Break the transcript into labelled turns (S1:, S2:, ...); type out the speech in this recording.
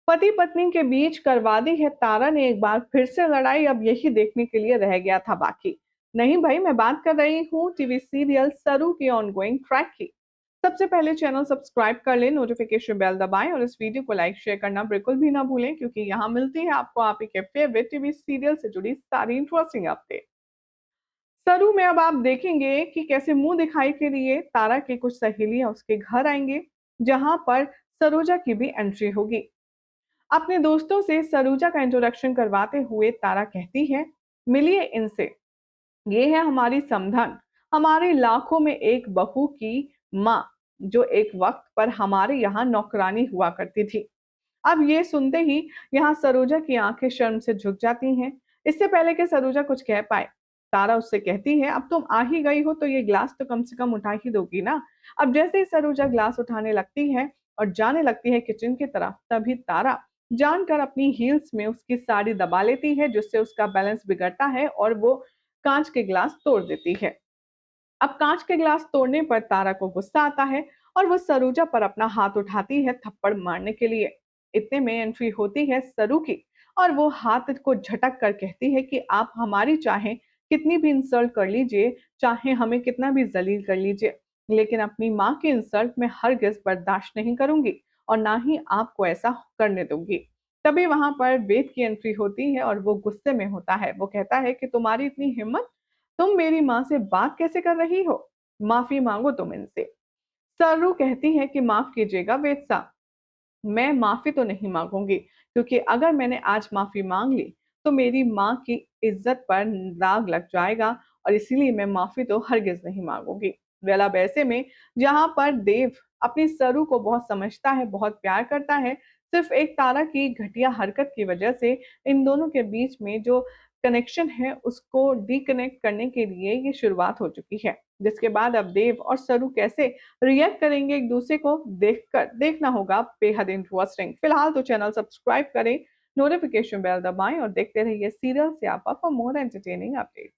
S1: पति पत्नी के बीच करवा दी है तारा ने एक बार फिर से लड़ाई, अब यही देखने के लिए रह गया था बाकी। नहीं भाई, मैं बात कर रही हूँ टीवी सीरियल सरू की ऑनगोइंग ट्रैक की। सबसे पहले चैनल सब्सक्राइब कर लें, नोटिफिकेशन बेल दबाएं और इस वीडियो को लाइक शेयर करना बिल्कुल भी ना भूलें, क्योंकि यहाँ मिलती है आपको आप ही के फेवरेट टीवी सीरियल से जुड़ी सारी इंटरेस्टिंग अपडेट। सरू में अब आप देखेंगे कि कैसे मुंह दिखाई के लिए तारा की कुछ सहेलियां उसके घर आएंगे, जहां पर सरोजा की भी एंट्री होगी। अपने दोस्तों से सरोजा का इंट्रोडक्शन करवाते हुए तारा कहती है, मिलिए इनसे, ये है हमारी समधन, हमारी लाखों में एक बहू की माँ, जो एक वक्त पर हमारे यहाँ नौकरानी हुआ करती थी। अब ये सुनते ही यहाँ सरोजा की आंखें शर्म से झुक जाती हैं। इससे पहले कि सरोजा कुछ कह पाए, तारा उससे कहती है, अब तुम आ ही गई हो तो ये ग्लास तो कम से कम उठा ही दोगी ना। अब जैसे ही सरोजा ग्लास उठाने लगती है और जाने लगती है किचन की तरफ, तभी तारा जानकर अपनी हील्स में उसकी साड़ी दबा लेती है, जिससे उसका बैलेंस बिगड़ता है और वो कांच के ग्लास तोड़ देती है। अब कांच के ग्लास तोड़ने पर तारा को गुस्सा आता है और वो सरोजा पर अपना हाथ उठाती है थप्पड़ मारने के लिए। इतने में एंट्री होती है सरू की और वो हाथ को झटक कर कहती है कि आप हमारी चाहे कितनी भी इंसल्ट कर लीजिए, चाहे हमें कितना भी जलील कर लीजिए, लेकिन अपनी माँ की इंसल्ट में हरगिज बर्दाश्त नहीं करूंगी और ना ही आपको ऐसा करने दूंगी। तभी वहां पर वेद की एंट्री होती है और वो गुस्से में होता है। वो कहता है कि तुम्हारी इतनी हिम्मत, तुम मेरी माँ से बात कैसे कर रही हो? माफी मांगो तुम इनसे। सरू कहती है कि माफ कीजिएगा वेद साहब, मैं माफी तो नहीं मांगूंगी, क्योंकि अगर मैंने आज माफी मांग ली तो मेरी माँ की इज्जत पर दाग लग जाएगा, और इसीलिए मैं माफी तो हरगिज नहीं मांगूंगी। वेल अब ऐसे में जहां पर देव अपनी सरू को बहुत समझता है, बहुत प्यार करता है, सिर्फ एक तारा की घटिया हरकत की वजह से इन दोनों के बीच में जो कनेक्शन है उसको डिकनेक्ट करने के लिए ये शुरुआत हो चुकी है। जिसके बाद अब देव और सरू कैसे रिएक्ट करेंगे एक दूसरे को देखकर देखना होगा बेहद इंटरेस्टिंग। फिलहाल तो चैनल सब्सक्राइब करें, नोटिफिकेशन बेल दबाएं और देखते रहिए सीरियल स्यापा फॉर मोर एंटरटेनिंग अपडेट्स।